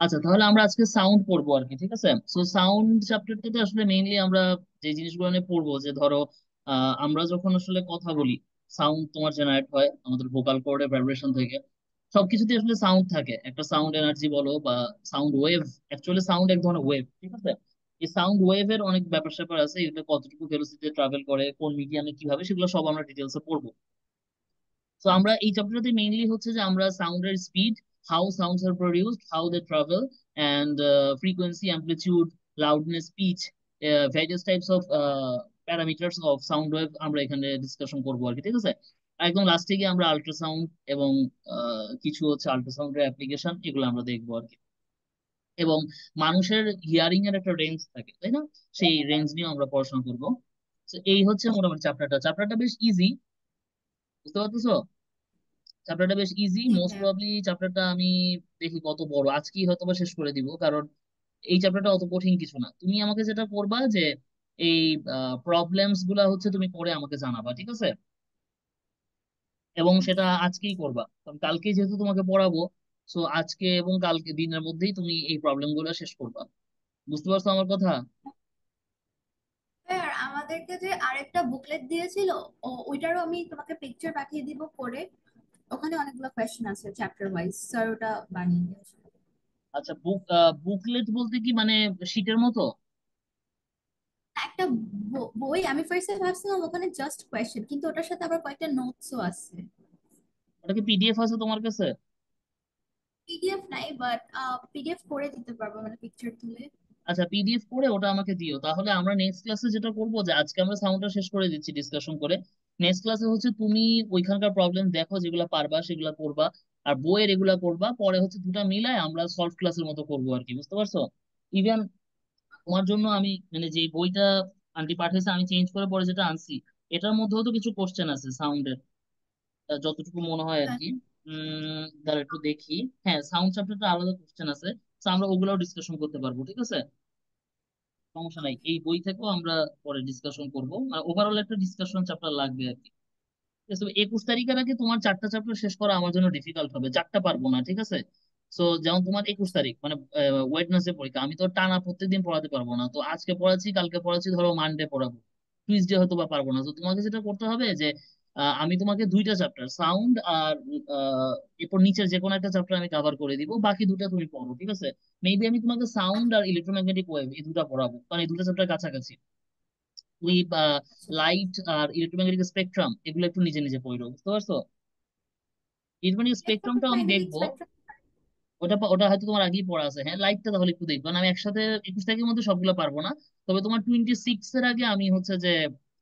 আচ্ছা, তাহলে আমরা আজকে সাউন্ড পড়বো আর কি, ঠিক আছে। সো সাউন্ড চ্যাপ্টারটাতে আসলে মেইনলি আমরা যে জিনিসগুলো নিয়ে পড়বো, যে ধরো আমরা যখন আসলে কথা বলি, সাউন্ড তোমার জেনারেট হয় আমাদের ভোকাল কর্ডে ভাইব্রেশন থেকে। সবকিছুতে আসলে সাউন্ড থাকে, একটা সাউন্ড এনার্জি বলো বা সাউন্ড ওয়েভ। অ্যাকচুয়ালি সাউন্ড এক ধরনের ওয়েভ, ঠিক আছে। এই সাউন্ড ওয়েভের অনেক ব্যাপার স্যাপার আছে, এটা কতটুকু ভেলোসিটিতে ট্রাভেল করে, কোন মিডিয়ামে কিভাবে, সেগুলো সব আমরা ডিটেলসে পড়বো। তো আমরা এই চ্যাপ্টারটাতে মেইনলি হচ্ছে যে আমরা সাউন্ডের speed, how sounds are produced, how they travel, and frequency, amplitude, loudness, pitch, various types of parameters of sound wave আমরা এখানে ডিসকাশন করবো আর কি, ঠিক আছে। আর একদম লাস্টে গিয়ে আমরা আল্ট্রাসাউন্ড এবং কিছু হচ্ছে আল্ট্রাসাউন্ডের অ্যাপ্লিকেশন, এগুলো আমরা দেখবো আর কি। এবং মানুষের হিয়ারিং এর একটা রেঞ্জ থাকে, তাই না? সেই রেঞ্জ নিয়ে আমরা পড়াশোনা করবো। তো এই হচ্ছে মোটামুটি চ্যাপ্টারটা বেশ ইজি, বুঝতে পারতেছো? চ্যাপ্টারটা বেশ ইজি, মোস্ট হ্যাঁ। প্রবাবলি চ্যাপ্টারটা আমি দেখি কত বড়, আজকেই হয়তো বা শেষ করে দিব, কারণ এই চ্যাপ্টারটা অত কঠিন কিছু না। তুমি আমাকে যেটা করবা যে এই প্রবলেমস গুলা হচ্ছে তুমি করে আমাকে জানাবা, ঠিক আছে। এবং সেটা আজকেই করবা, কারণ কালকে যেহেতু তোমাকে পড়াবো, সো আজকে এবং কালকে দিনের মধ্যেই তুমি এই প্রবলেম গুলো শেষ করবা। বুঝতে পারছো আমার কথা? হ্যাঁ, আর আমাদেরকে যে আরেকটা বুকলেট দিয়েছিল, ওইটারও আমি তোমাকে পিকচার পাঠিয়ে দিব করে। ওখানে অনেকগুলো কোয়েশ্চেন আছে চ্যাপ্টার ওয়াইজ, স্যার ওটা বানিয়ে দিয়েছে। আচ্ছা, বুকলেট বলতে কি মানে শীটের মতো? একটা বই, আমি ফার্স্টে ভাবছিলাম ওখানে জাস্ট কোয়েশ্চেন, কিন্তু ওটার সাথে আবার কয়েকটা নোটসও আছে। ওটা কি পিডিএফ আছে তোমার কাছে? পিডিএফ নাই, বাট পিডিএফ করে দিতে পারবো, মানে পিকচার তুলে। আচ্ছা, পিডিএফ করে ওটা আমাকে দিও, তাহলে আমরা নেক্সট ক্লাসে যেটা করবো, যে আজকে আমরা সাউন্ডটা শেষ করে দিচ্ছি ডিসকাশন করে। নেক্সট ক্লাসে হচ্ছে তুমি ওইখানকার প্রবলেম দেখো, যেগুলো পারবা সেগুলো করবা, আর বইয়ের এগুলা করবা, পরে হচ্ছে দুটা মিলায় আমরা সলভ ক্লাসের মতো করবো আর কি, বুঝতে পারছো? ইভেন তোমার জন্য আমি মানে যে বইটা আন্টি পাঠিয়েছে আমি চেঞ্জ করে পরে যেটা আনছি, এটার মধ্যেও তো কিছু কোশ্চেন আছে সাউন্ডের, যতটুকু মনে হয় আর কি। দাঁড়া একটু দেখি। হ্যাঁ, সাউন্ড চ্যাপ্টারটা আলাদা কোশ্চেন আছে, তো আমরা ওগুলাও ডিসকাশন করতে পারবো, ঠিক আছে। সমস্যা নাই, এই বই থেকেও আমরা পরে ডিসকাশন করবো, মানে ওভারঅল একটা ডিসকাশন চ্যাপ্টার লাগবে আর কি। ঠিক আছে, তবে 21 তারিখের আগে তোমার চারটা চ্যাপ্টার শেষ করা আমার জন্য ডিফিকাল্ট হবে, চারটা পারবো না, ঠিক আছে। সো যেমন তোমার 21 তারিখ মানে ওয়েডনেসডে পরীক্ষা, আমি তো টানা প্রত্যেকদিন পড়াতে পারবো না, তো আজকে পড়াচ্ছি, কালকে পড়াচ্ছি, ধরো মানডে পড়াবো, টুইসডে হয়তো বা পারবো না। তো তোমাকে যেটা করতে হবে যে আমি তোমাকে দুইটা চ্যাপ্টার সাউন্ড আর আহ, এরপর নিচের যে কোনো একটা চ্যাপ্টার আমি কভার করে দিব, বাকি দুটা তুমি পড়ো, ঠিক আছে। মেবি আমি তোমাকে সাউন্ড আর ইলেকট্রোম্যাগনেটিক ওয়েভ এই দুটা পড়াবো, কারণ এই দুটো চ্যাপ্টার কাছাকাছি। তুই আচ্ছা, ঠিক লাইট আর ইলেকট্রোম্যাগনেটিক স্পেকট্রাম এগুলো একটু নিজে নিজে পড়ো, বুঝতে পারছো? ইলেকট্রনিক স্পেকট্রামটা আমি ইলেকট্রোম্যাগনেটিক দেখবো, স্পেকট্রাম। ওটা ওটা হয়তো তোমার আগেই পড়া আছে। হ্যাঁ, লাইটটা তাহলে একটু দেখবো, কারণ আমি একসাথে 21 তারিখের মধ্যে সবগুলো পারবো না। তবে তোমার 26 এর আগে আমি হচ্ছে যে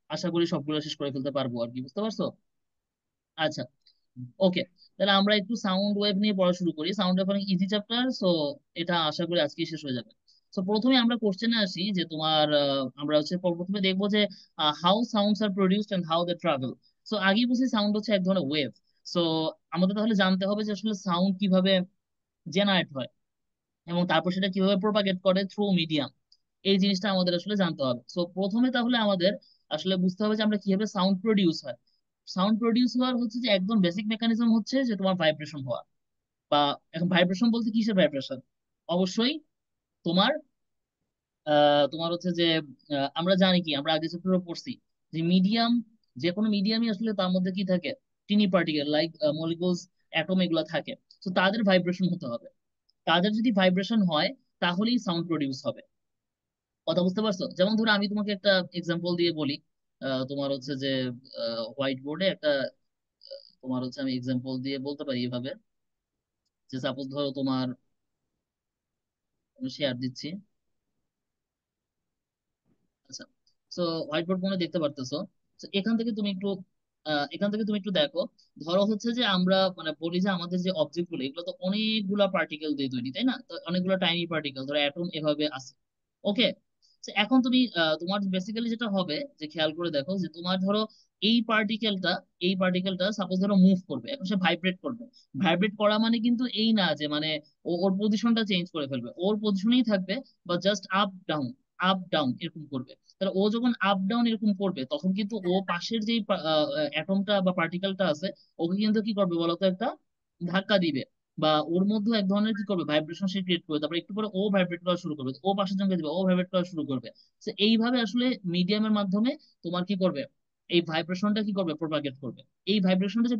আশা করি সবগুলো শেষ করে ফেলতে পারবো আর কি, বুঝতে পারছো? আচ্ছা, ওকে। তাহলে আমরা একটু সাউন্ড ওয়েভ নিয়ে পড়া শুরু করি। সাউন্ড ওয়েভ অনেক ইজি চ্যাপ্টার, সো এটা আশা করি আজকেই শেষ হয়ে যাবে। তো প্রথমে আমরা কোশ্চেনে আসি, যে তোমার আমরা হচ্ছে প্রথমে দেখবো যে how sounds are produced and how they travel. So আগেই বুঝি সাউন্ড হচ্ছে এক ধরনের ওয়েভ। সো আমাদের তাহলে জানতে হবে যে আসলে সাউন্ড কিভাবে জেনারেট হয়, এবং তারপর সেটা কিভাবে প্রোপাগেট করে থ্রু মিডিয়াম। এই জিনিসটা আমাদের আসলে জানতে হবে। সো প্রথমে তাহলে আমাদের আসলে বুঝতে হবে যে আমরা কিভাবে সাউন্ড প্রডিউস হয়। সাউন্ড প্রডিউস হওয়ার হচ্ছে যে একদম বেসিক মেকানিজম হচ্ছে যে তোমার ভাইব্রেশন হওয়া, বা এখন ভাইব্রেশন বলতে কিসের ভাইব্রেশন? অবশ্যই তোমার তোমার হচ্ছে যে আমরা জানি কি, আমরা আগে চ্যাপ্টারে পড়ছি যে মিডিয়াম, যে কোনো মিডিয়ামই আসলে তার মধ্যে কি থাকে, টিনি পার্টিকেল লাইক মলিকুলস, অ্যাটম, এগুলো থাকে। তো তাদের ভাইব্রেশন হতে হবে। তাদের যদি ভাইব্রেশন হয় তাহলেই সাউন্ড প্রডিউস হবে। কথা বুঝতে পারছো? যেমন ধরো আমি তোমাকে একটা এক্সাম্পল দিয়ে বলি। তোমার হচ্ছে যে হোয়াইট বোর্ডে একটা তোমার হচ্ছে আমি এক্সাম্পল দিয়ে বলতে পারি এভাবে, যে সাপোজ ধরো তোমার, আমি শেয়ার দিচ্ছি। আচ্ছা, তো হোয়াইট বোর্ড মনে হয় দেখতে পারতেছো। তো এখান থেকে তুমি একটু দেখো। ধরো হচ্ছে যে আমরা মানে বলি যে আমাদের যে অবজেক্ট গুলো, এগুলো তো অনেকগুলা পার্টিকেল দিয়ে তৈরি, তাই না? তো অনেকগুলো টাইনি পার্টিকেল, ধরো অ্যাটম এভাবে আছে। ওকে, এখন তুমি তোমার বেসিক্যালি যেটা হবে, যে খেয়াল করে দেখো যে তোমার ধরো এই পার্টিকেলটা এই পার্টিকেলটা সাপোজ ধরো মুভ করবে, এখন সে ভাইব্রেট করবে। ভাইব্রেট করা মানে কিন্তু এই না যে মানে ওর পজিশনটা চেঞ্জ করে ফেলবে, ওর পজিশনেই থাকবে, বা জাস্ট আপ ডাউন এরকম করবে। তাহলে ও যখন আপ ডাউন এরকম করবে, তখন কিন্তু ও পাশের যেই অ্যাটমটা বা পার্টিকেলটা আছে, ওকে কিন্তু কি করবে বলতো, একটা ধাক্কা দিবে। বা ওর মধ্যে এক ধরনের কি করবে, ভাইব্রেশন সে ক্রিয়েট করবে, তারপর একটু পরে ও ভাইব্রেট করা শুরু করবে, ও পাশের জনকে দিবে, ও ভাইব্রেট করা শুরু করবে। তো এইভাবে আসলে মিডিয়ামের মাধ্যমে তোমার কি করবে, এই ভাইব্রেশনটা কি করবে, প্রপাগেট করবে। এই ভাইব্রেশনটা যে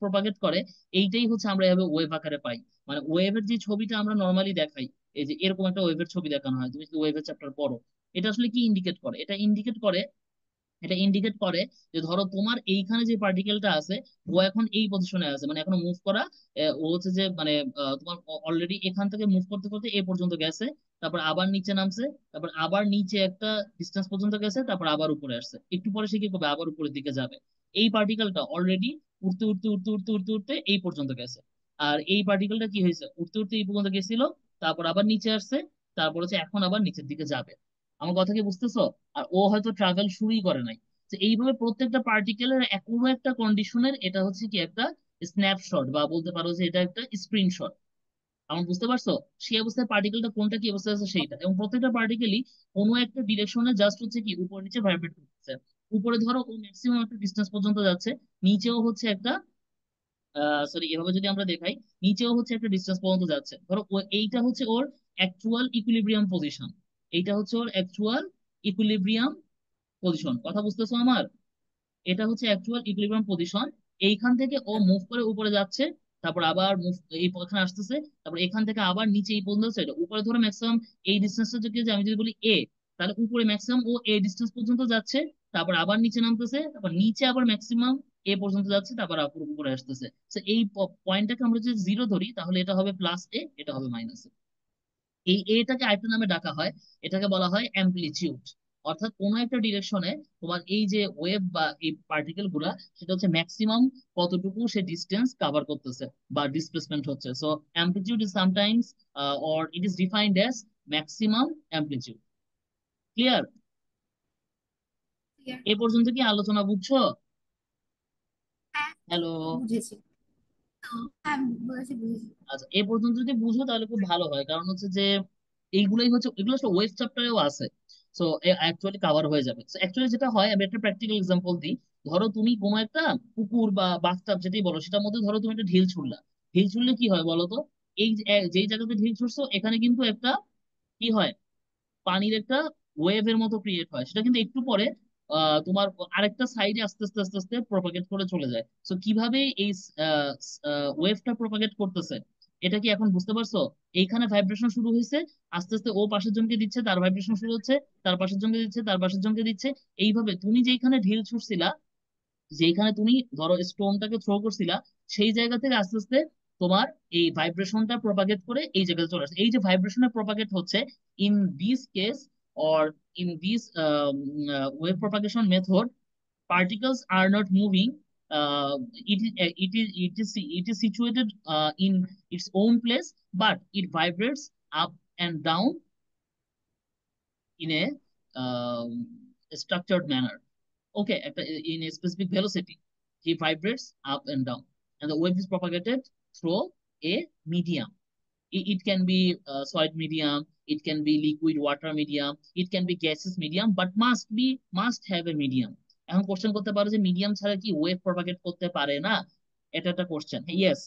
প্রপাগেট করে, এইটাই হচ্ছে আমরা এভাবে ওয়েভ আকারে পাই। মানে ওয়েভের যে ছবিটা আমরা নর্মালি দেখাই, এই যে এরকম একটা ওয়েভের ছবি দেখানো হয়, তুমি যদি ওয়েভের চ্যাপ্টার পড়ো, এটা আসলে কি ইন্ডিকেট করে, এটা ইন্ডিকেট করে যে ধরো তোমার এইখানে যে পার্টিকেলটা আছে, ও এখন এই পজিশনে আছে, মানে এখনো মুভ করা, ও হচ্ছে যে মানে তোমার অলরেডি এখান থেকে মুভ করতে করতে এ পর্যন্ত গেছে, তারপর আবার নিচে নামছে, তারপর আবার নিচে একটা ডিস্টেন্স পর্যন্ত গেছে, তারপর আবার উপরে আসছে, একটু পরে সে কি করবে, আবার উপরের দিকে যাবে। এই পার্টিকেলটা অলরেডি উঠতে উঠতে উঠতে উঠতে উঠতে উঠতে এই পর্যন্ত গেছে। আর এই পার্টিকেলটা কি হয়েছে, উঠতে উঠতে এই পর্যন্ত গেছিল, তারপর আবার নিচে আসছে, তারপর হচ্ছে এখন আবার নিচের দিকে যাবে। আমার কথা কি বুঝতেছো? আর ও হয়তো ট্রাভেল শুরুই করে নাই। তো এইভাবে প্রত্যেকটা পার্টিকেলের কোনো একটা কন্ডিশনের এটা হচ্ছে কি একটা স্ন্যাপশট, বা বলতে পারো যে এটা একটা স্ক্রিনশট। আমার বুঝতে পারছো? সেই অবস্থায় পার্টিকেলটা কোনটা কি অবস্থায় আছে সেইটা, এবং প্রত্যেকটা পার্টিকেলই কোনো একটা ডিরেকশনে জাস্ট হচ্ছে কি উপর নিচে ভাইব্রেট করতেছে। উপরে ধরো ও ম্যাক্সিমাম একটা ডিস্টেন্স পর্যন্ত যাচ্ছে, নিচেও হচ্ছে একটা, সরি এভাবে যদি আমরা দেখাই, নিচেও হচ্ছে একটা ডিস্টেন্স পর্যন্ত যাচ্ছে। ধরো এইটা হচ্ছে ওর অ্যাকচুয়াল ইকুইলিব্রিয়াম পজিশন, এইটা হচ্ছে ওর অ্যাকচুয়াল ইকুইলিব্রিয়াম পজিশন। কথা বুঝতেছো আমার? এটা হচ্ছে অ্যাকচুয়াল ইকুইলিব্রিয়াম পজিশন। এইখান থেকে ও মুভ করে উপরে যাচ্ছে, তারপর আবার মুভ এই এখানে আসতেছে, তারপর এখান থেকে আবার নিচে এই পর্যন্ত আসছে। এটা উপরে ধরে ম্যাক্সিমাম এই ডিস্টেন্সটা যদি আমি যদি বলি এ, তাহলে উপরে ম্যাক্সিমাম ও এ ডিস্টেন্স পর্যন্ত যাচ্ছে, তারপর আবার নিচে নামতেছে, তারপর নিচে আবার ম্যাক্সিমাম এ পর্যন্ত যাচ্ছে, তারপর আবার উপরে আসতেছে। তো এই পয়েন্টটাকে আমরা যদি জিরো ধরি, তাহলে এটা হবে প্লাস এ, এটা হবে মাইনাস এ। এই এটাকে আরেকটা নামে ডাকা হয়, এটাকে বলা হয় অ্যাম্পলিটিউড। অর্থাৎ কোনো একটা ডিরেকশনে তোমার এই যে ওয়েভ বা এই পার্টিকেল গুলা, সেটা হচ্ছে ম্যাক্সিমাম কতটুকু সে ডিস্টেন্স কভার করতেছে বা ডিসপ্লেসমেন্ট হচ্ছে। So amplitude is sometimes or it is defined as maximum amplitude. Clear? Clear. এ পর্যন্ত কি আলোচনা বুঝছো? হ্যাঁ, হ্যালো? বুঝেছি। তো হ্যাঁ, বুঝেছি বুঝেছি। আচ্ছা, এ পর্যন্ত যদি বুঝো তাহলে খুব ভালো হয়, কারণ হচ্ছে যে এইগুলাই হচ্ছে, এগুলো আসলে ওয়েব চ্যাপ্টারেও আছে। সো অ্যাকচুয়ালি কাভার হয়ে যাবে। সো অ্যাকচুয়ালি যেটা হয়, আমি একটা প্র্যাকটিক্যাল এক্সাম্পল দিই। ধরো তুমি কোনো একটা পুকুর বা বাথটাব যেটাই বলো, সেটার মধ্যে ধরো তুমি একটা ঢিল ছুড়লা। ঢিল ছুড়লে কি হয় বলো তো? এই যেই জায়গাতে ঢিল ছুড়ছো, এখানে কিন্তু একটা কি হয়, পানির একটা ওয়েভের মতো ক্রিয়েট হয়, সেটা কিন্তু একটু পরে তোমার আরেকটা সাইডে আস্তে আস্তে আস্তে আস্তে প্রপাগেট করে চলে যায়। তো কিভাবে এই ওয়েভটা প্রপাগেট করতেছে, এটা কি এখন বুঝতে পারছো? এইখানে ভাইব্রেশন শুরু হয়েছে, আস্তে আস্তে ও পাশের জনকে দিচ্ছে, তার ভাইব্রেশন শুরু হচ্ছে, তার পাশের জনকে দিচ্ছে, তার পাশের জনকে দিচ্ছে। এইভাবে তুমি যেখানে ঢিল ছুটছিলা, যেখানে তুমি ধরো স্টোনটাকে থ্রো করছিলা, সেই জায়গা থেকে আস্তে আস্তে তোমার এই ভাইব্রেশনটা প্রপাগেট করে এই জায়গায় চলে আসে। এই যে ভাইব্রেশনে প্রপাগেট হচ্ছে, in this case or in this wave propagation method, particles are not moving. It is situated in its own place, but it vibrates up and down in a structured manner. Okay, in a specific velocity, he vibrates up and down, and the wave is propagated through a medium. It can be solid medium, it can be liquid water medium, it can be gaseous medium, but must have a medium. এখন question করতে পারো যে medium ছাড়া কি wave propagate করতে পারে না? এটা একটা কোশ্চেন। ইয়েস,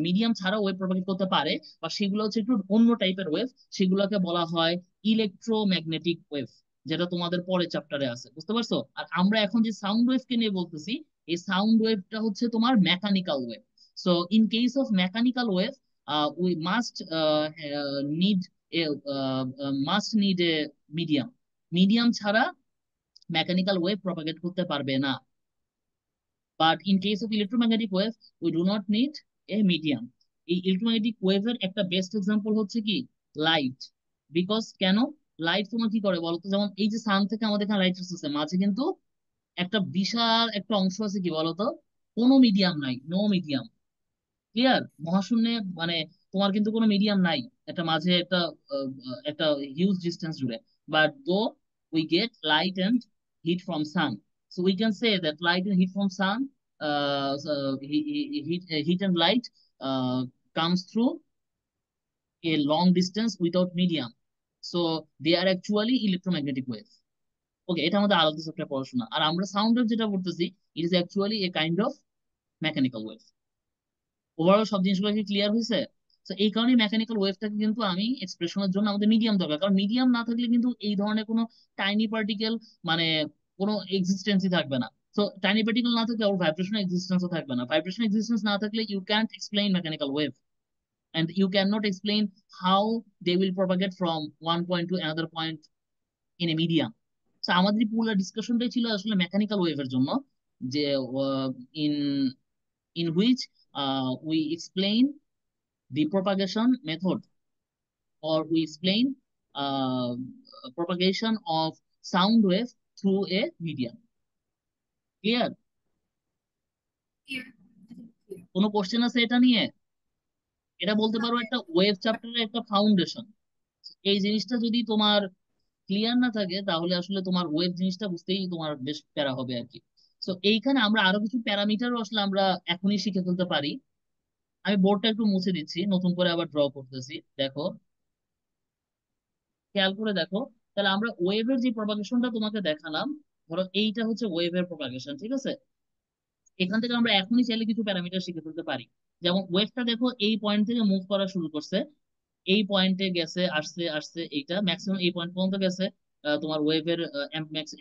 মিডিয়াম ছাড়া ওয়েভ প্রপাগেট করতে পারে, বা সেগুলো হচ্ছে একটু অন্য টাইপের ওয়েভ। সেগুলোকে বলা হয় ইলেকট্রোম্যাগনেটিক ওয়েভ, যেটা তোমাদের পরের চ্যাপ্টারে আছে, বুঝতে পারছো? আর আমরা এখন যে সাউন্ড ওয়েভকে নিয়ে বলতেছি, এই সাউন্ড ওয়েভটা হচ্ছে তোমার mechanical wave. So in case of mechanical wave, we need a must need a medium. Medium ছাড়া মেকানিক্যাল ওয়েভ প্রপাগেট করতে পারবে না। But in case of electromagnetic wave, we do not need a medium. এই electromagnetic ওয়েভের একটা best example হচ্ছে কি, light. Because কেন, লাইট তোমার কি করে বলতো, যেমন এই যে সান থেকে আমাদের এখানে লাইট আসতেছে, মাঝে কিন্তু একটা বিশাল একটা অংশ আছে কি বলতো, কোনো মিডিয়াম নাই, নো মিডিয়াম। ক্লিয়ার? মহাশূন্যে মানে তোমার কিন্তু কোনো মিডিয়াম নাই, একটা মাঝে একটা হিউজ ডিস্টেন্স জুড়ে। But though we get light and heat from sun, so we can say that light and heat from sun, heat and light comes through a long distance without medium, so they are actually electromagnetic wave. ওকে, এটা আমাদের আলাদা একটা পড়াশোনা। আর আমরা sound wave যেটা পড়তেছি, it is actually a kind of mechanical wave. Overall সব জিনিসগুলো কি ক্লিয়ার হয়েছে? তো এই কারণে মেকানিক্যাল ওয়েভটাকে কিন্তু আমি এক্সপ্রেশনের জন্য আমাদের মিডিয়াম দরকার, কারণ মিডিয়াম না থাকলে কিন্তু এই ধরনের কোনো টাইনি পার্টিকেল মানে কোনো এক্সিস্টেন্সই থাকবে না। তো টাইনি পার্টিকেল না থাকলে ওর ভাইব্রেশন এক্সিস্টেন্সও থাকবে না, ভাইব্রেশন এক্সিস্টেন্স না থাকলে you can't explain mechanical wave, and you cannot explain how they will propagate from one point to another point in a medium. So আমাদের পুরো ডিসকাশনটাই ছিল আসলে মেকানিক্যাল ওয়েভের জন্য, যে in in which we explain the propagation method, or we explain uh, propagation of sound wave through a medium. Clear? Clear? I think clear. কোনো question আছে এটা নিয়ে? এটা বলতে পারো একটা ওয়েভ চ্যাপ্টারের একটা ফাউন্ডেশন। এই জিনিসটা যদি তোমার ক্লিয়ার না থাকে তাহলে আসলে তোমার ওয়েভ জিনিসটা বুঝতেই তোমার বেশ প্যারা হবে আর কি। তো এইখানে আমরা আরো কিছু প্যারামিটারও আসলে আমরা এখনই শিখে ফেলতে পারি। আমি বোর্ডটা একটু মুছে দিচ্ছি, নতুন করে আবার ড্র করতেছি, দেখো, খেয়াল করে দেখো। তাহলে আমরা ওয়েভের যে প্রপাগেশনটা তোমাকে দেখালাম, ধরো এইটা হচ্ছে ওয়েভের প্রপাগেশন, ঠিক আছে? এখান থেকে আমরা এখনই চাইলে কিছু প্যারামিটার শিখে ফেলতে পারি। যেমন ওয়েভটা দেখো এই পয়েন্ট থেকে মুভ করা শুরু করছে, এই পয়েন্টে গেছে, আসছে আসছে, এইটা ম্যাক্সিমাম এই পয়েন্ট পর্যন্ত গেছে। তোমার ওয়েভের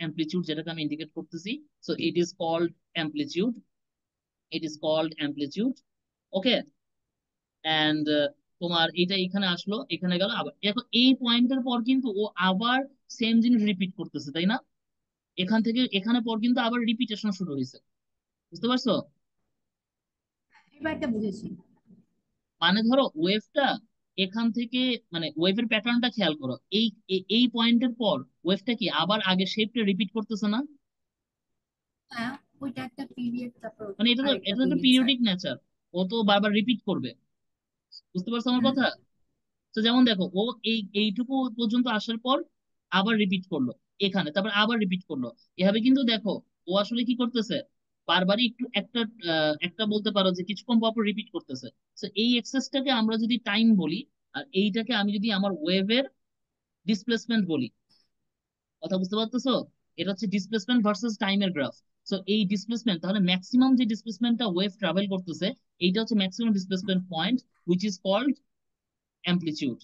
অ্যাম্পলিটিউড যেটাকে আমি ইন্ডিকেট করতেছি, so it is called amplitude, it is called amplitude. Okay, and তোমার এটা এখানে আসলো, এখানে গেল, আবার দেখো এই পয়েন্টের পর কিন্তু ও আবার সেম জিনিস রিপিট করতেছে, তাই না? এখান থেকে এখানে পর কিন্তু আবার রিপিটেশন শুরু হয়েছে, বুঝতে পারছো? এবার একটা বুঝেছি। মানে ধরো ওয়েভটা এখান থেকে, মানে ওয়েভের প্যাটার্নটা খেয়াল করো, এই পয়েন্টের পর ওয়েভটা কি আবার আগের শেপটা রিপিট করতেছে না? হ্যাঁ, ওইটা একটা পিরিয়ড, তারপর মানে এটা তো আরেকটা এটা তো পিরিয়ড স্যার। পিরিয়ডিক নেচার, ও তো বারবার রিপিট করবে, বুঝতে পারছো আমার হুম। কথা? তো যেমন দেখো, ও এইটুকু পর্যন্ত আসার পর আবার রিপিট করলো এখানে, তারপর আবার রিপিট করলো, এভাবে কিন্তু দেখো ও আসলে কি করতেছে, বারবারই একটু একটা একটা বলতে পারো যে কিছুক্ষণ পর পর রিপিট করতেছে। তো এই এক্সেসটাকে আমরা যদি টাইম বলি, আর এইটাকে আমি যদি আমার ওয়েভের ডিসপ্লেসমেন্ট বলি, কথা বুঝতে পারতেছো? এটা হচ্ছে ডিসপ্লেসমেন্ট ভার্সেস টাইমের গ্রাফ। সো এই ডিসপ্লেসমেন্ট, তাহলে ম্যাক্সিমাম যে ডিসপ্লেসমেন্টটা ওয়েভ ট্রাভেল করতেছে, এইটা হচ্ছে maximum displacement point, which is called amplitude,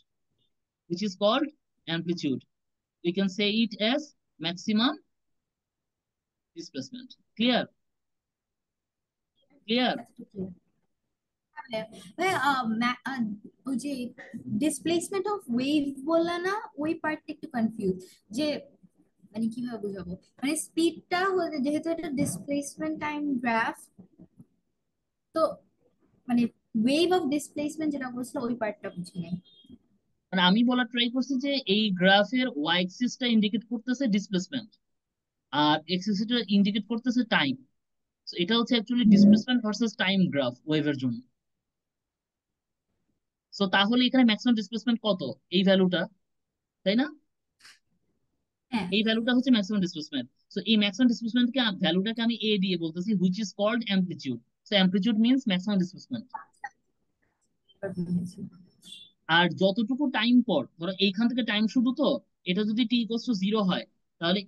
which is called amplitude. We can say it as maximum displacement. Clear? Clear? ভাইয়া, ওই যে ডিসপ্লেসমেন্ট অফ ওয়েভ বললা না, ওই পার্টটা একটু কনফিউজ, যে মানে কিভাবে বুঝাবো, মানে স্পিডটা যেহেতু এটা ডিসপ্লেসমেন্ট টাইম গ্রাফ, তো মানে ওয়েভ অফ ডিসপ্লেসমেন্ট যেটা বলছিল ওই পার্টটা বুঝি নাই। মানে আমি বলার ট্রাই করছি যে এই গ্রাফের ওয়াই অ্যাক্সিসটা ইন্ডিকেট করতেছে ডিসপ্লেসমেন্ট, আর এক্সিসটা ইন্ডিকেট করতেছে টাইম। এটা হচ্ছে actually displacement versus time graph ওয়েভের জন্য। সো তাহলে এখানে ম্যাক্সিমাম ডিসপ্লেসমেন্ট কত? এই ভ্যালুটা, তাই না? হ্যাঁ। এই ভ্যালুটা হচ্ছে ম্যাক্সিমাম ডিসপ্লেসমেন্ট। সো এই ম্যাক্সিমাম ডিসপ্লেসমেন্টকে ভ্যালুটাকে আমি এ দিয়ে বলতেছি, which is called amplitude. So amplitude means maximum displacement. এবার বুঝেছি। আর যতটুকু টাইম পর, ধরো এইখান থেকে টাইম শুরু, তো এটা যদি টি ইকুয়ালস টু জিরো হয়, তাহলে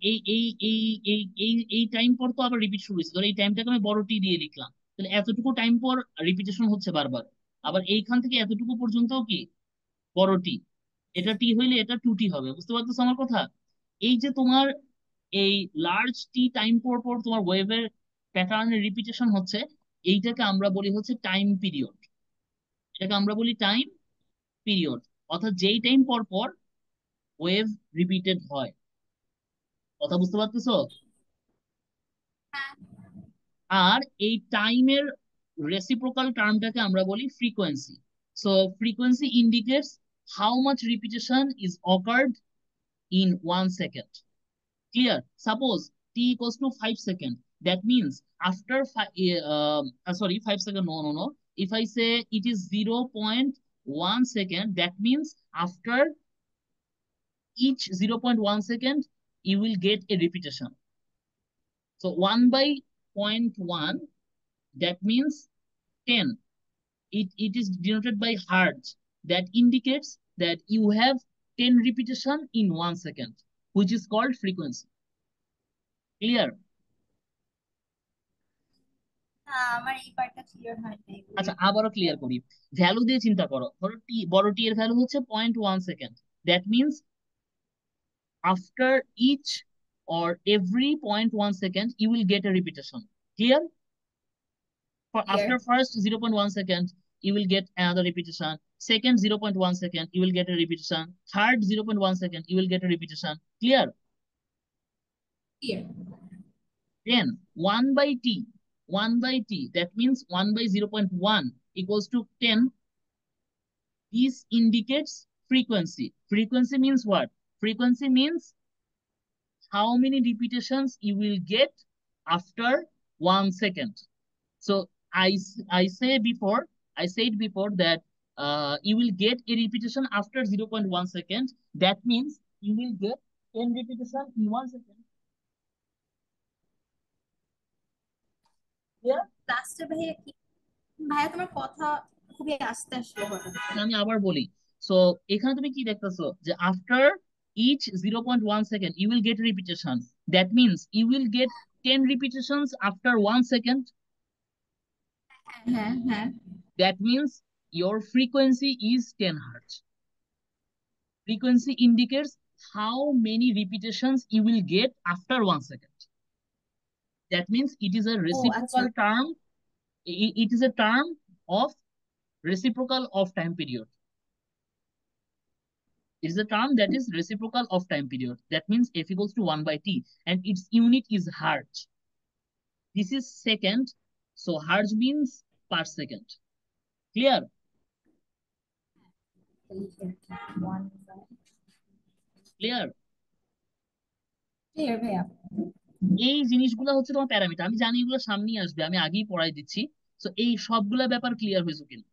এই টাইম পর তো আবার রিপিট শুরু হয়েছে, ধরো এই টাইমটাকে আমি বড় টি দিয়ে লিখলাম, তাহলে এতটুকু টাইম পর রিপিটেশন হচ্ছে বারবার। আবার এইখান থেকে এতটুকু পর্যন্ত কি বড় টি, এটা টি হইলে এটা টু টি হবে, বুঝতে পারতেছো আমার কথা? এই যে তোমার এই লার্জ টি টাইম পর পর তোমার ওয়েভের প্যাটার্নের রিপিটেশন হচ্ছে, এইটাকে আমরা বলি হচ্ছে টাইম পিরিয়ড, এটাকে আমরা বলি টাইম পিরিয়ড। অর্থাৎ যেই টাইম পর পর ওয়েভ রিপিটেড হয়, কথা বুঝতে পারতেছো? আর এই টাইমের রেসিপ্রোকাল টার্মটাকে আমরা বলি frequency. So frequency indicates how much repetition is occurred in 1 second. Clear? Suppose t equals to 5 seconds. That means after 5 second. No, no, no. If I say it is 0.1 second, that means after each 0.1 second, you will get a repetition. So 1 by 0.1, that means 10. It is denoted by hertz. That indicates that you have 10 repetition in 1 second, which is called frequency. Clear? না, আমার এই পার্টটা clear হয় নাই আচ্ছা, wave আবারও clear বলা। করি। ভ্যালু দিয়ে চিন্তা করো, ধরো টি, বড় টি এর ভ্যালু হচ্ছে 0.1 second. That means after each or every 0.1 second you will get a repetition. Clear? For clear. after first 0.1 second you will get another repetition, second 0.1 second you will get a repetition, third 0.1 second you will get a repetition. Clear? Clear. Then 1 by t, 1 by t, that means 1 by 0.1 equals to 10. This indicates frequency. Frequency means what? Frequency means how many repetitions you will get after 1 second. So I said before that you will get a repetition after 0.1 second. That means you will get 10 repetition in 1 second. Yeah? লাস্টে ভাইয়া কি, ভাইয়া তোমার কথা খুবই আস্তে আসলো হঠাৎ। আচ্ছা, আমি আবার বলি। সো এখানে তুমি কি দেখতেছো যে after each 0.1 second you will get a repetition. That means you will get 10 repetitions after 1 second. হ্যাঁ হ্যাঁ। That means your frequency is 10 hertz. Frequency indicates how many repetitions you will get after 1 second. That means it is a ও আচ্ছা। reciprocal term. It is a term of reciprocal of time period. It is a term that is reciprocal of time period. That means F equals to 1 by T, and its unit is hertz. This is second, so hertz means per second. Clear? Clear? Clear ভাইয়া। এই জিনিসগুলো হচ্ছে তোমার parameter. আমি জানি এগুলো সামনেই আসবে, আমি আগেই পড়াই দিচ্ছি। তো এই সবগুলা ব্যাপার ক্লিয়ার হয়েছে কিনা?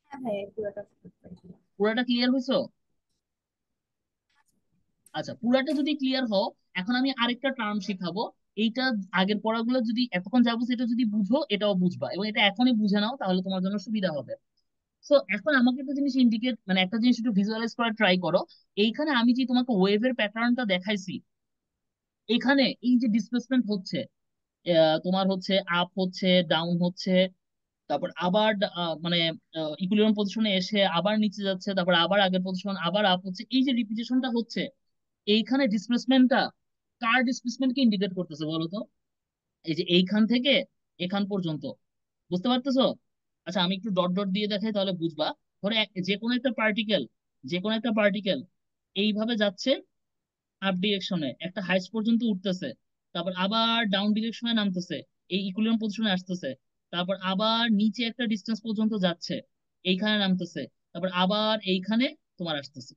হ্যাঁ ভাইয়া পুরোটা বুঝতে পারছি। পুরাটা ক্লিয়ার হয়েছো? আচ্ছা, পুরাটা যদি ক্লিয়ার হও, এখন আমি আরেকটা টার্ম শিখাবো। এইটা আগের পড়াগুলো যদি এতক্ষণ যাবো সেটা যদি বুঝো, এটাও বুঝবা, এবং এটা এখনই বুঝে নাও, তাহলে তোমার জন্য সুবিধা হবে। সো এখন আমাকে একটা জিনিস ইন্ডিকেট, মানে একটা জিনিস একটু ভিজুয়ালাইজ করার ট্রাই করো। এইখানে আমি যে তোমাকে ওয়েভের প্যাটার্নটা দেখাইছি, এখানে এই যে ডিসপ্লেসমেন্ট হচ্ছে, তোমার হচ্ছে আপ হচ্ছে, ডাউন হচ্ছে, তারপর আবার মানে ইকুইলিব্রিয়াম পজিশনে এসে আবার নিচে যাচ্ছে, তারপর আবার আগের পজিশন, আবার আপ হচ্ছে, এই যে রিপিটেশনটা হচ্ছে, এইখানে ডিসপ্লেসমেন্টটা কার ডিসপ্লেসমেন্টকে ইন্ডিকেট করতেছে বলো তো? এই যে এইখান থেকে এখান পর্যন্ত, বুঝতে পারতেছো? আচ্ছা, আমি একটু ডট ডট দিয়ে দেখাই তাহলে বুঝবা। ধরো যে কোনো একটা পার্টিকেল, যে কোনো একটা পার্টিকেল এইভাবে যাচ্ছে, আপ ডিরেকশনে একটা হাইস্ট পর্যন্ত উঠতেছে, তারপর আবার ডাউন ডিরেকশনে নামতেছে, এই ইকুইলিব্রিয়াম পজিশনে আসতেছে, তারপর আবার নিচে একটা ডিস্টেন্স পর্যন্ত যাচ্ছে, এইখানে নামতেছে, তারপর আবার এইখানে তোমার আসতেছে।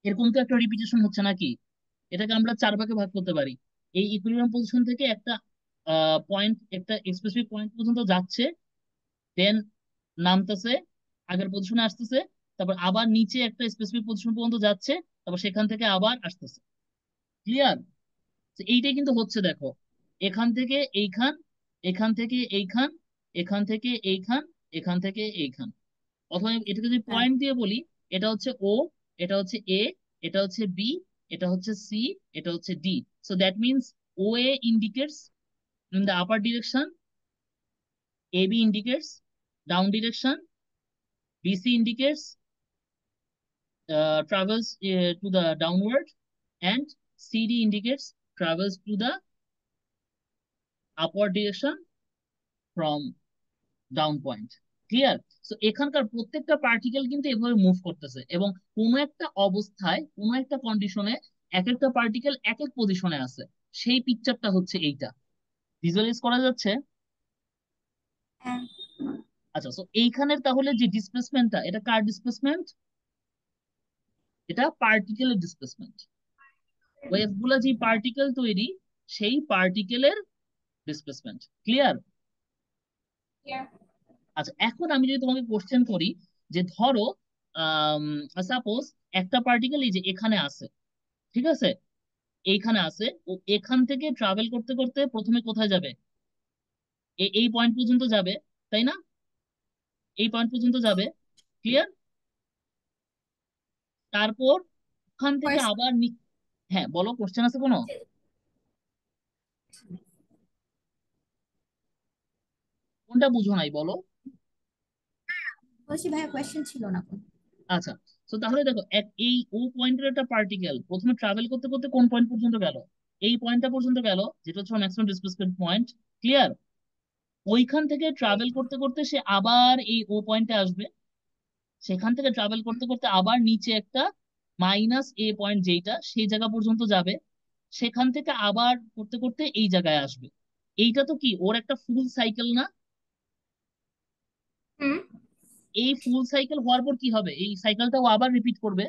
এরকম তো একটা রিপিটেশন হচ্ছে নাকি? এটাকে আমরা 4 ভাগে ভাগ করতে পারি। এই ইকুইলিব্রিয়াম পজিশন থেকে একটা পয়েন্ট, একটা স্পেসিফিক পয়েন্ট পর্যন্ত যাচ্ছে, দেন নামতেছে, আগের পজিশনে আসতেছে, তারপর আবার নিচে একটা স্পেসিফিক পজিশন পর্যন্ত যাচ্ছে, তারপর সেখান থেকে আবার আসতেছে। ক্লিয়ার? এইটাই কিন্তু হচ্ছে, দেখো, এখান থেকে এইখান, এখান থেকে এইখান, এখান থেকে এইখান, এখান থেকে এইখান। অথবা এটাকে যদি হ্যাঁ পয়েন্ট দিয়ে বলি, এটা হচ্ছে ও, এটা হচ্ছে এ, এটা হচ্ছে বি, এটা হচ্ছে সি, এটা হচ্ছে D. So that means O A indicates in the upper direction, A B indicates down direction, B C indicates travels to the downward, and CD indicates travels to the upward direction from down point. Clear? So এখানকার প্রত্যেকটা particle কিন্তু এভাবে move করতেছে, এবং কোনো একটা অবস্থায়, কোনো একটা কন্ডিশনে এক একটা পার্টিকেল এক এক পজিশনে আছে। সেই পিকচারটা হচ্ছে এইটা। ভিজুয়ালাইজ করা যাচ্ছে? হ্যাঁ। আচ্ছা, সো এইখানের তাহলে যে ডিসপ্লেসমেন্টটা, এটা কার ডিসপ্লেসমেন্ট? এটা পার্টিকেলের ডিসপ্লেসমেন্ট। ওয়েভ গুলা যে পার্টিকেল তৈরি, সেই পার্টিকেলের ডিসপ্লেসমেন্ট। ক্লিয়ার? ক্লিয়ার। আচ্ছা, এখন আমি যদি তোমাকে কোশ্চেন করি, যে ধরো সাপোজ একটা পার্টিকেল এই যে এখানে আছে, ঠিক আছে, এইখানে আছে, ও এখান থেকে ট্রাভেল করতে করতে প্রথমে কোথায় যাবে? এই পয়েন্ট পর্যন্ত যাবে, তাই না? এই পয়েন্ট পর্যন্ত যাবে। ক্লিয়ার? তারপর ওখান থেকে ফার্স্ট আবার হ্যাঁ, বলো, কোশ্চেন আছে কোনো? কোনটা বুঝো নাই বলো? বলছি ভাইয়া কোয়েশ্চেন ছিল না কোনো। আচ্ছা, তো তাহলে দেখো এই ও পয়েন্টের একটা পার্টিকেল প্রথমে ট্রাভেল করতে করতে কোন পয়েন্ট পর্যন্ত গেল? এই পয়েন্টটা পর্যন্ত গেল, যেটা হচ্ছে ম্যাক্সিমাম ডিসপ্লেসমেন্ট পয়েন্ট। ক্লিয়ার? ওইখান থেকে ট্রাভেল করতে করতে সে আবার এই ও পয়েন্টে আসবে। সেখান থেকে ট্রাভেল করতে করতে আবার নিচে একটা মাইনাস এ পয়েন্ট যেটা সেই জায়গা পর্যন্ত যাবে। সেখান থেকে আবার করতে করতে এই জায়গায় আসবে। এইটা তো কি ওর একটা ফুল সাইকেল না? হুম। এই ফুল সাইকেল হওয়ার পর কি হবে? এই সাইকেলটাও আবার রিপিট করবে।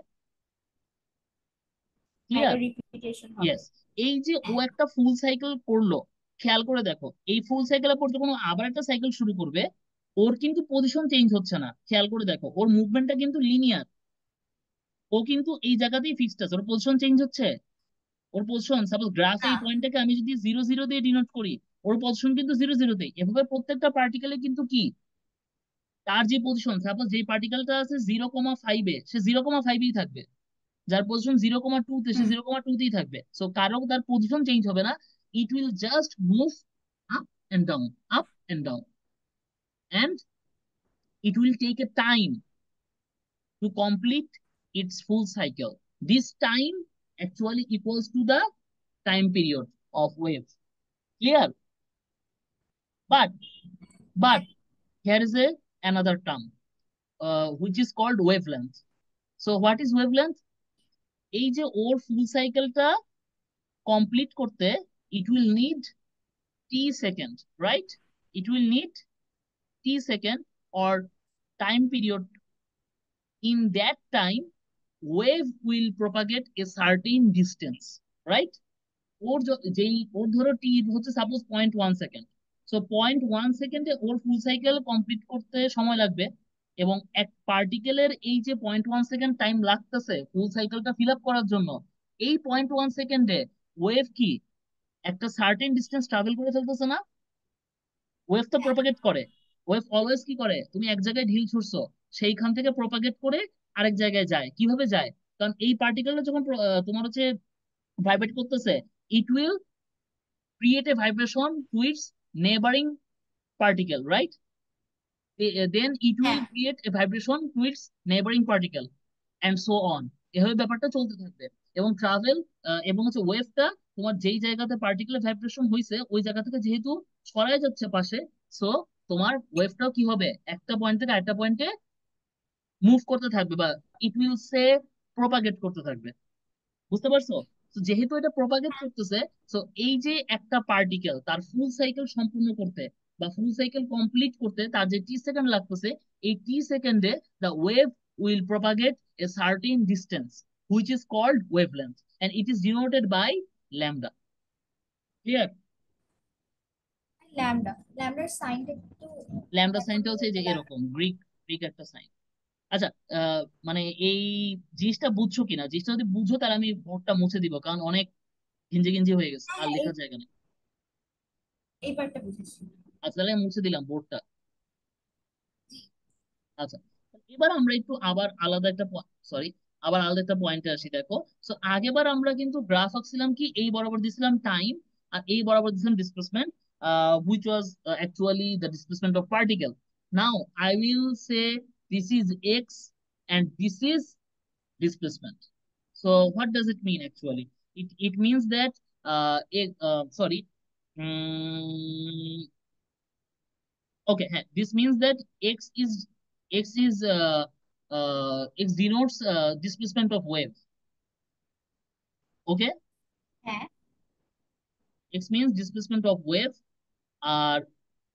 হ্যাঁ, এটা ক্লিয়ার? রিপিটেশন হবে। ইয়েস। এই যে ও হ্যাঁ। একটা ফুল সাইকেল করলো, খেয়াল করে দেখো এই ফুল সাইকেলের পর যখন ও আবার একটা সাইকেল শুরু করবে, ওর কিন্তু পজিশন চেঞ্জ হচ্ছে না। খেয়াল করে দেখো ওর মুভমেন্টটা কিন্তু লিনিয়ার। ও কিন্তু এই জায়গাতেই ফিক্সড আছে, ওর পজিশন চেঞ্জ হচ্ছে। ওর পজিশন সাপোজ গ্রাফে না। এই পয়েন্টটাকে আমি যদি 0 0 দিয়ে ডিনোট করি, ওর পজিশন কিন্তু 0 0 তেই। এভাবে প্রত্যেকটা পার্টিকেলে কিন্তু কি তার যে পজিশন, সাপোজ যে পার্টিকেলটা আছে 0,5-এ, সে 0,5-এই থাকবে। যার পজিশন 0,2-তে, সে হুম। 0,2-তেই থাকবে। সো কারো তার পজিশন চেঞ্জ হবে না। It will just move up and down, up and down, and it will take a time to complete its full cycle. This time actually equals to the time period of wave. Clear? But but here is a another term which is called wavelength. So what is wavelength? এই যে ওর ফুল সাইকেলটা complete করতে it will need t second, right? It will need t second or time period. In that time, wave will propagate a certain distance, right? ওর ধরো টি হচ্ছে suppose 0.1 second. So 0.1 সেকেন্ডে ওর full cycle complete করতে সময় লাগবে। এবং এক পার্টিকেলের এই যে 0.1 সেকেন্ড টাইম লাগতেছে ফুল সাইকেলটা ফিল আপ করার জন্য, এই 0.1 সেকেন্ডে ওয়েভ কি একটা সার্টেন ডিস্টেন্স ট্রাভেল করে ফেলতেছে না? ওয়েভ তো প্রপাগেট করে। ওয়েভ অলওয়েজ কি করে, তুমি এক জায়গায় ঢিল ছুড়ছো, সেইখান থেকে প্রপাগেট করে আরেক জায়গায় যায়। কিভাবে যায়? কারণ এই পার্টিকেলটা যখন তোমার হচ্ছে ভাইব্রেট করতেছে, it will create a vibration to its neighboring particle, right? Then it will হ্যাঁ। create a vibration to its neighboring particle, and so on. এভাবে ব্যাপারটা চলতে থাকবে। এবং ট্রাভেল এবং হচ্ছে ওয়েভটা তোমার যেই জায়গাতে পার্টিকুলার ভাইব্রেশন হয়েছে ওই জায়গা থেকে যেহেতু ছড়ায় যাচ্ছে পাশে, সো তোমার ওয়েভটাও কি হবে, একটা পয়েন্ট থেকে আরেকটা পয়েন্টে মুভ করতে থাকবে, বা ইট উইল সে প্রপাগেট করতে থাকবে। বুঝতে পারছো? তো যেহেতু এটা প্রপাগেট করতেছে, তো এই যে একটা পার্টিকেল তার ফুল সাইকেল সম্পূর্ণ করতে বা ফুল সাইকেল কমপ্লিট করতে তার যে টি সেকেন্ড লাগতেছে, এই টি সেকেন্ডে the wave will propagate a certain distance which is called wavelength, and it is denoted by lambda. Clear? Lambda, ল্যামডার সাইনটা একটু ল্যামডা ব্যাখ্যা সাইনটা করবে হচ্ছে এই তো যে ল্যামডা? এরকম গ্রিক, গ্রিক একটা সাইন। আচ্ছা, মানে এই জিনিসটা বুঝছো কিনা? জিনিসটা যদি বুঝো তাহলে আমি বোর্ডটা মুছে দিব, কারণ অনেক গিঞ্জি গিঞ্জি হয়ে গেছে, হ্যাঁ আর হ্যাঁ, এই লেখার জায়গা নেই। এই পার্টটা বুঝেছি। আচ্ছা, তাহলে আমি মুছে দিলাম বোর্ডটা। আচ্ছা, এবার আমরা একটু আবার আলাদা একটা সরি, আবার আলাদা একটা পয়েন্টে আসি। দেখো, সো আগেবার আমরা কিন্তু গ্রাফ আঁকছিলাম কি এই বরাবর দিছিলাম টাইম, আর এই বরাবর দিছিলাম displacement, which was actually the displacement of particle. Now I will say this is x and this is displacement. So what does it mean actually? It means that sorry, um, okay, হ্যাঁ, this means that x denotes displacement of wave. Okay, হ্যাঁ। x means displacement of wave, আর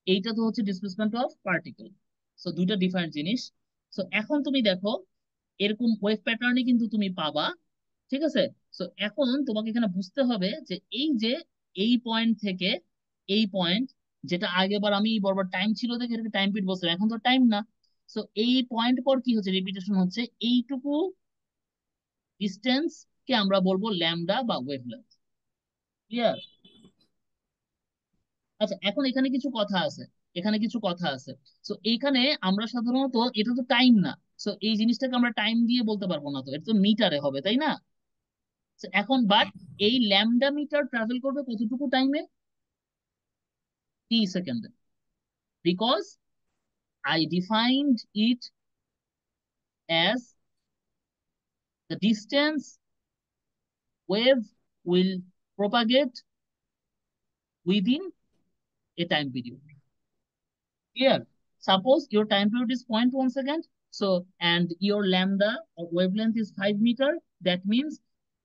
এইটা তো হচ্ছে displacement of particle. So দুইটা different জিনিস। So এখন তুমি দেখো এরকম ওয়েভ প্যাটার্নই কিন্তু তুমি পাবা। ঠিক আছে? সো এখন তোমাকে এখানে বুঝতে হবে যে এই যে এই পয়েন্ট থেকে এই পয়েন্ট, যেটা আগেবার আমি বরাবর টাইম ছিল দেখে এটাকে টাইম পিরিয়ড বলছিলাম, এখন তো টাইম না। সো এই পয়েন্ট পর কি হচ্ছে, রিপিটেশন হচ্ছে। এইটুকু ডিস্টেন্স কে আমরা বলবো ল্যামডা বা ওয়েভলেন্থ। ক্লিয়ার? আচ্ছা, এখন এখানে কিছু কথা আছে, এখানে কিছু কথা আছে। সো এইখানে আমরা সাধারণত, এটা তো টাইম না, সো এই জিনিসটাকে আমরা টাইম দিয়ে বলতে পারবো না, তো এটা তো মিটারে হবে, তাই না? So, এখন বাট এই ল্যামডা মিটার ট্রাভেল করবে কতটুকু টাইমে? টি সেকেন্ডে। because I defined it as the distance wave will propagate within a time period. Clear? Suppose your time period is 0.1 second. So, and your lambda or wavelength is 5 meter. That means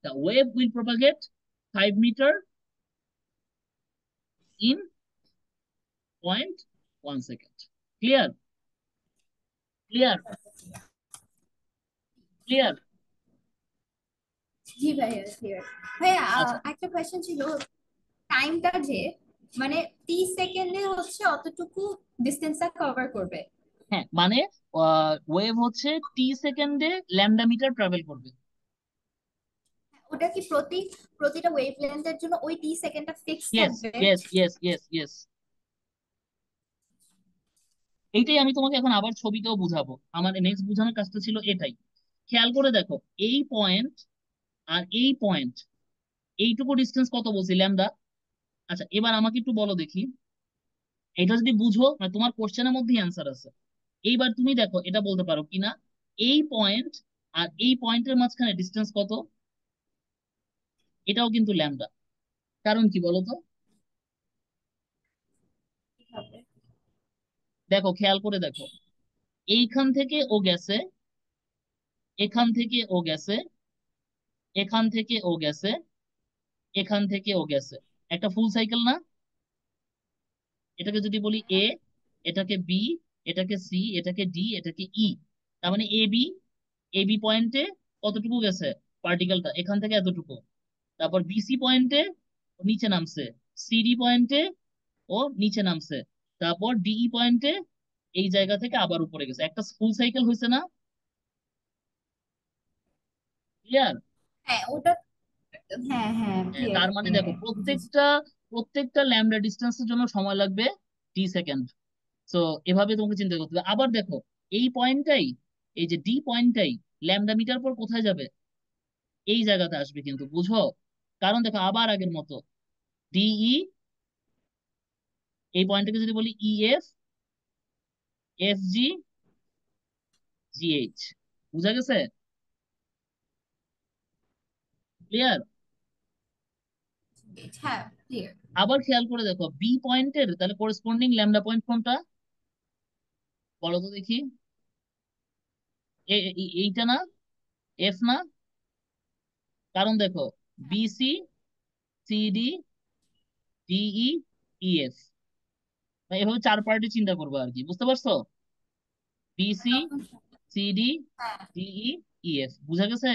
the wave will propagate 5 meter in 0.1 second. Clear? Clear? Clear? জি ভাইয়া clear. ভাইয়া আচ্ছা, একটা question ছিল, টাইমটা যে মানে 30 সেকেন্ডে হচ্ছে অতটুকু ডিসটেন্সটা কভার করবে, হ্যাঁ, মানে ওয়েভ হচ্ছে টি সেকেন্ডে ল্যামডা মিটার ট্রাভেল করবে। ওটা কি প্রতিটা ওয়েভ লেন্থের জন্য ওই 30 সেকেন্ডটা ফিক্স ইয়েস, থাকবে? Yes, yes, yes, yes. এইটাই আমি তোমাকে এখন আবার ছবিতেও বুঝাবো। আমার নেক্সট বোঝানোর কাজটা ছিল এটাই। খেয়াল করে দেখো, এই পয়েন্ট আর এই পয়েন্ট, এইটুকু ডিস্টেন্স কত বলছি? ল্যামডা। আচ্ছা, এবার আমাকে একটু বলো দেখি, এটা যদি বুঝো মানে তোমার কোশ্চেনের মধ্যেই অ্যান্সার আছে। এইবার তুমি দেখো এটা বলতে পারো কিনা, এই পয়েন্ট আর এই পয়েন্টের মাঝখানে ডিস্টেন্স কত? এটাও কিন্তু ল্যামডা। কারণ কি বলো তো? হবে। দেখো, খেয়াল করে দেখো, এইখান থেকে ও গেছে, এখান থেকে ও গেছে, এখান থেকে ও গেছে, এখান থেকে ও গেছে। একটা ফুল সাইকেল না? এটাকে যদি বলি এ, এটাকে বি, এটাকে সি, এটাকে ডি, এটাকে ই, তার মানে এ বি, এ বি পয়েন্টে কতটুকু গেছে? পার্টিকেলটা এখান থেকে এতটুকু। তারপর বিসি পয়েন্টে ও নিচে নামছে, সিডি পয়েন্টে ও নিচে নামছে, তারপর ডিই পয়েন্টে এই জায়গা থেকে আবার উপরে গেছে। একটা ফুল সাইকেল হয়েছে না? ক্লিয়ার? হ্যাঁ ওটা, হ্যাঁ হ্যাঁ হ্যাঁ, ক্লিয়ার, তার মানে মানে দেখো, বুঝেছি। প্রত্যেকটা ল্যামডা ডিস্টেন্সের জন্য সময় লাগবে টি সেকেন্ড। সো এভাবে তোমাকে চিন্তা করতে হবে। আবার দেখো, এই পয়েন্টটাই, এই যে ডি পয়েন্টটাই ল্যামডা মিটার পর কোথায় যাবে? এই জায়গাতে আসবে কিন্তু, বুঝো? কারণ দেখো, আবার আগের মতো ডিই, এই পয়েন্টটাকে যদি বলি ইএফ, এফ জি, জিএইচ। বুঝা গেছে? ক্লিয়ার? হ্যাঁ ক্লিয়ার। আবার খেয়াল করে দেখো, বি পয়েন্টের তাহলে করেসপন্ডিং ল্যামডা পয়েন্ট কোনটা? বলো তো দেখি। এইটা না? এফ না? কারণ দেখো, বিসি, সিডি, ডিই, ইএফ, এভাবে চার পার্টি চিন্তা করবো আর কি, বুঝতে পারছো? বিসি, তখন সিডি, হ্যাঁ ডিই, ইএফ। বুঝা গেছে?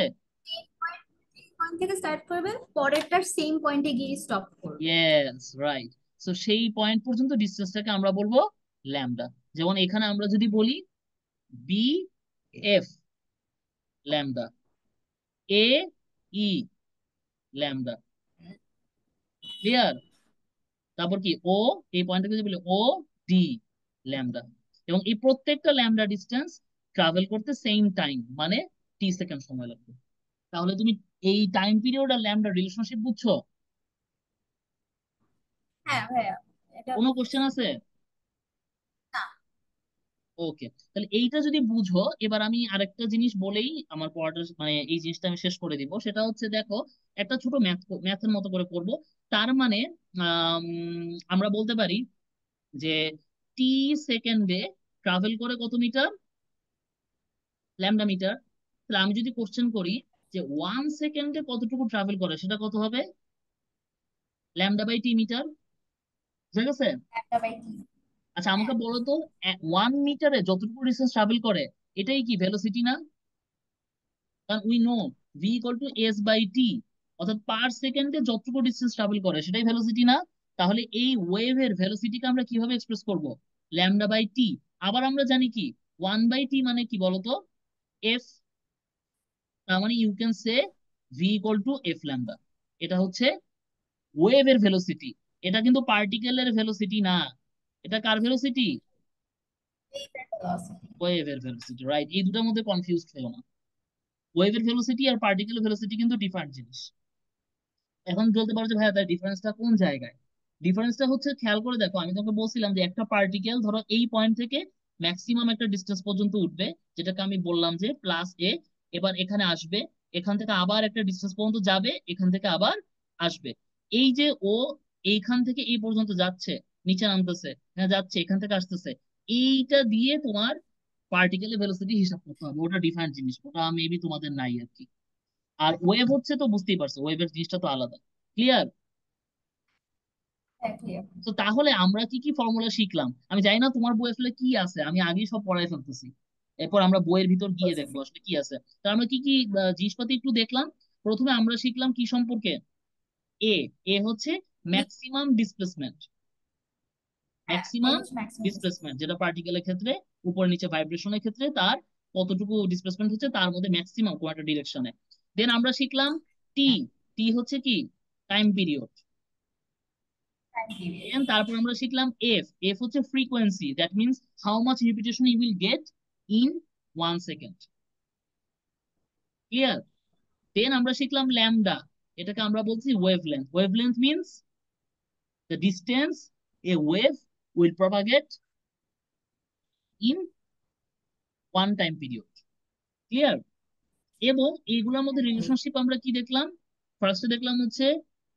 পয়েন্ট থেকে স্টার্ট করবে, পরেরটার সেম পয়েন্টে গিয়ে স্টপ করবে। Yes, right. সো সেই পয়েন্ট পর্যন্ত ডিস্টেন্সটাকে আমরা বলবো ল্যামডা। যেমন এখানে আমরা যদি বলি বি এফ ল্যামডা, এ ই ল্যামডা। ক্লিয়ার? তারপর কি ও, এই পয়েন্টটাকে যদি বলি ও ডি ল্যামডা। এবং এই প্রত্যেকটা ল্যামডা ডিস্টেন্স ট্রাভেল করতে সেম টাইম, মানে টি সেকেন্ড সময় লাগবে। তাহলে তুমি এই টাইম পিরিয়ড আর ল্যামডা রিলেশনশিপ বুঝছো? হ্যাঁ ভাইয়া এটা কোনো কোশ্চেন বুঝেছি। আছে? না। ওকে, তাহলে এইটা যদি বুঝো, এবার আমি আরেকটা জিনিস বলেই আমার পড়াটা মানে এই জিনিসটা আমি শেষ করে দিব। সেটা হচ্ছে দেখো, একটা ছোট ম্যাথের মতো করে করব। তার মানে আম, আমরা বলতে পারি যে টি সেকেন্ডে ট্রাভেল করে কত মিটার? Lambda metre. তাহলে আমি যদি কোশ্চেন করি যে 1 সেকেন্ডে কতটুকু ট্রাভেল করে, সেটা কত হবে? Lambda by T metre. বুঝা গেছে? একটা বাই কি? আচ্ছা, হ্যাঁ আমাকে বলো তো, 1 মিটারে যতটুকু ডিস্টেন্স ট্রাভেল করে, এটাই কি ভেলোসিটি না? কারণ we know v equal to s by t, অর্থাৎ পার সেকেন্ডে যতটুকু ডিস্টেন্স ট্রাভেল করে সেটাই ভেলোসিটি না? তাহলে এই ওয়েভের ভেলোসিটিকে আমরা কিভাবে এক্সপ্রেস করব? ল্যামডা বাই টি। আবার আমরা জানি কি, 1/t মানে কি বলতো? এফ। তার মানে you can say V equal to F lambda. এটা হচ্ছে ওয়েভের ভেলোসিটি। এটা কিন্তু পার্টিকেলের ভেলোসিটি না। এটা কার ভেলোসিটি? velocity। ওয়েভের ভেলোসিটি, রাইট। এই দুটার মধ্যে কনফিউজ থেকো না। ওয়েভের ভেলোসিটি আর পার্টিকেলের ভেলোসিটি কিন্তু ডিফারেন্ট জিনিস। এখন বলতে পারো যে ভাইয়া তার ডিফারেন্সটা কোন জায়গায়? ডিফারেন্সটা হচ্ছে, খেয়াল করে দেখো, আমি তোমাকে বলছিলাম যে একটা পার্টিকেল ধরো এই পয়েন্ট থেকে ম্যাক্সিমাম একটা ডিস্টেন্স পর্যন্ত উঠবে, যেটাকে আমি বললাম যে +a, এবার এখানে আসবে, এখান থেকে আবার একটা ডিস্টেন্স পর্যন্ত যাবে, এখান থেকে আবার আসবে। এই যে ও এইখান থেকে এই পর্যন্ত যাচ্ছে, নিচে নামতেছে, হ্যাঁ যাচ্ছে, এখান থেকে আসতেছে, এইটা দিয়ে তোমার পার্টিকেলের ভেলোসিটি হিসাব করতে হবে। ওটা ডিফারেন্ট জিনিস, ওটা মেবি তোমাদের নাই আর কি। আর ওয়েভ হচ্ছে তো বুঝতেই পারছো, ওয়েভের জিনিসটা তো আলাদা। ক্লিয়ার? হ্যাঁ clear। তো তাহলে আমরা কি কি ফর্মুলা শিখলাম? আমি জানি না তোমার বই আসলে কি আছে, আমি আগেই সব পড়াই ফেলতেছি, এরপর আমরা বইয়ের ভিতর গিয়ে দেখবো আসলে কি আছে। তো আমরা কি কি জিনিসপাতি একটু দেখলাম। প্রথমে আমরা শিখলাম কি সম্পর্কে? এ এ হচ্ছে ম্যাক্সিমাম ডিসপ্লেসমেন্ট। হ্যাঁ এই ম্যাক্সিমাম হচ্ছে ম্যাক্সিমাম। ডিসপ্লেসমেন্ট যেটা পার্টিকেলের ক্ষেত্রে, উপর নিচে ভাইব্রেশনের ক্ষেত্রে তার কতটুকু ডিসপ্লেসমেন্ট হচ্ছে তার মধ্যে ম্যাক্সিমাম কোন একটা ডিরেকশনে। দেন আমরা শিখলাম টি। টি হচ্ছে কি? Time period. And তারপর আমরা শিখলাম এফ। এফ হচ্ছে frequency, that means how much repetition you will get in 1 second. Clear? Then আমরা শিখলাম ল্যামডা। এটাকে আমরা বলছি wavelength. Wavelength means the distance a wave will propagate in 1 time period. Clear? এবং এইগুলোর মধ্যে রিলেশনশিপ আমরা কি দেখলাম? ফার্স্টে দেখলাম হচ্ছে,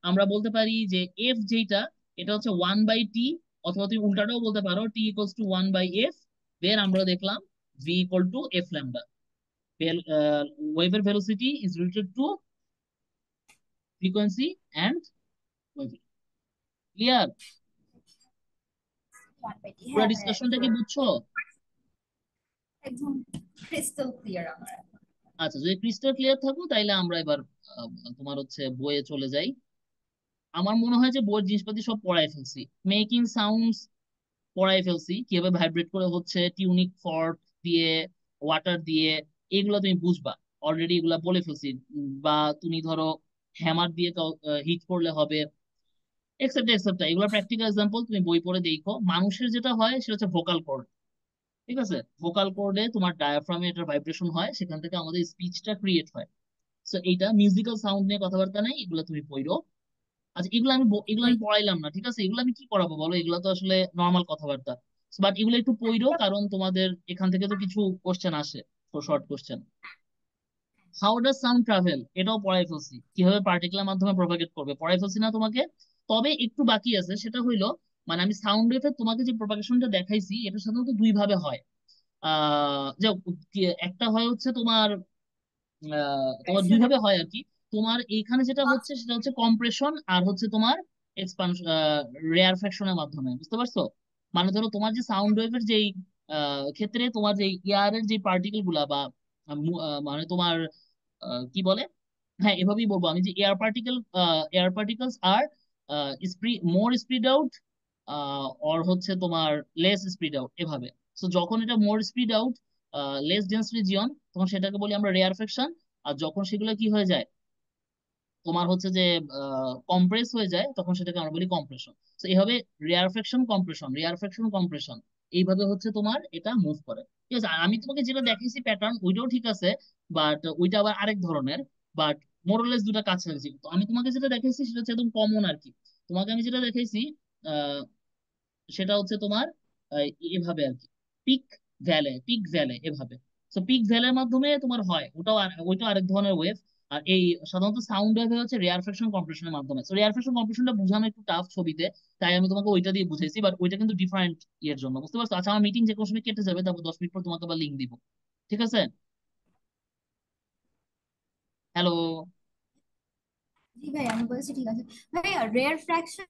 আমরা বলতে পারি যে এফ যেটা, এটা হচ্ছে 1/t, অথবা তুমি উল্টাটাও বলতে পারো, t = 1/f। দেন আমরা দেখলাম v = f ল্যামডা। ওয়েভের velocity is related to frequency and wave. Clear? পুরো হ্যাঁ হ্যাঁ ডিসকাশনটা কি পুরো বুঝছো? একদম ক্রিস্টাল ক্লিয়ার আমার। আচ্ছা, যদি ক্রিস্টাল ক্লিয়ার থাকো তাইলে আমরা এবার আহ, তোমার হচ্ছে বইয়ে চলে যাই। আমার মনে হয় যে বইয়ের জিনিসপাতি সব পড়াই ফেলছি। মেকিং সাউন্ডস পড়াই ফেলছি, কিভাবে ভাইব্রেট করে হচ্ছে, টিউনিক ফর্ক দিয়ে, ওয়াটার দিয়ে, এগুলো তুমি বুঝবা। অলরেডি এগুলা বলে ফেলছি। বা তুমি ধরো হ্যামার দিয়ে হিট করলে হবে, এক্সেপ্ট এক্সেপ্ট, এগুলো প্র্যাকটিক্যাল এক্সাম্পল তুমি বই পড়ে দেখো। মানুষের যেটা হয় সেটা হচ্ছে ভোকাল কর্ড। ঠিক আছে? ভোকাল কর্ডে তোমার ডায়াফ্রামে এটা ভাইব্রেশন হয়, সেখান থেকে আমাদের স্পিচটা ক্রিয়েট হয়। সো এইটা মিউজিক্যাল সাউন্ড নিয়ে কথাবার্তা নেই, এগুলো তুমি পড়ো। আচ্ছা, এগুলো আমি পড়াইলাম না, ঠিক আছে? এগুলো আমি কি পড়াবো বলো? এগুলো তো আসলে নর্মাল কথাবার্তা। বাট এগুলো একটু পড়ো, কারণ তোমাদের এখান থেকে তো কিছু কোশ্চেন আসে, short question. How does sound travel, এটাও পড়াই ফেলছি। কিভাবে পার্টিকেলের মাধ্যমে প্রপাগেট করবে পড়াই ফেলছি না তোমাকে? তবে একটু বাকি আছে, সেটা হইলো, মানে আমি সাউন্ড ওয়েভের তোমাকে যে প্রপাগেশনটা দেখাইছি, এটা সাধারণত দুই ভাবে হয়। যে একটা হয় হচ্ছে তোমার, তোমার দুই ভাবে হয় আর কি। তোমার এইখানে যেটা হচ্ছে সেটা হচ্ছে কম্প্রেশন, আর হচ্ছে তোমার এক্সপানশন, রেয়ারফ্যাকশনের মাধ্যমে। বুঝতে পারছো? মানে ধরো তোমার যে সাউন্ড ওয়েভের যেই ক্ষেত্রে তোমার যে এয়ারের যে পার্টিকেল গুলা বা মানে তোমার কি বলে, হ্যাঁ এভাবেই বলবো আমি, যে air particles are more spread out, or হচ্ছে তোমার লেস স্প্রিড আউট, এভাবে। তো যখন এটা more spread out, less dense region, তখন সেটাকে বলি আমরা রেয়ারফেকশন। আর যখন সেগুলো কি হয়ে যায়, তোমার হচ্ছে যে কম্প্রেস হয়ে যায়, তখন সেটাকে আমরা বলি কম্প্রেশন। তো এইভাবে রেয়ারফেকশন কম্প্রেশন, রেয়ারফেকশন কম্প্রেশন, এইভাবে হচ্ছে তোমার এটা মুভ করে। ঠিক আছে? আর আমি তোমাকে যেটা দেখাইছি প্যাটার্ন, ওইটাও ঠিক আছে, বাট ওইটা আবার আরেক ধরনের। বাট মোরলেস দুটা কাছাকাছি। তো আমি তোমাকে যেটা দেখাইছি সেটা হচ্ছে একদম কমন আর কি। তোমাকে আমি যেটা দেখাইছি আহ সেটা হচ্ছে তোমার আহ, এভাবে আর কি, পিক পিক ভ্যালে এভাবে। তো পিক ভ্যালের মাধ্যমে তোমার হয়, ওইটাও আরেক ধরনের ওয়েভ। আর এই সাধারণত সাউন্ড ওয়েভ হচ্ছে রেয়ারফেকশন কম্প্রেশনের মাধ্যমে। তো রেয়ারফেকশন কম্প্রেশনটা বোঝানো একটু টাফ ছবিতে, তাই আমি তোমাকে ওইটা দিয়ে বুঝাইছি, বাট ওইটা কিন্তু ডিফারেন্ট ইয়ের জন্য। বুঝতে পারছো? আচ্ছা, আমার মিটিং যে কোনো সময় কেটে যাবে, তারপর 10 মিনিট পর তোমাকে আবার লিঙ্ক দিব। ঠিক আছে? হ্যালো? জি ভাই আমি বলেছি ঠিক আছে। ভাইয়া রেয়ার ফ্র্যাকশন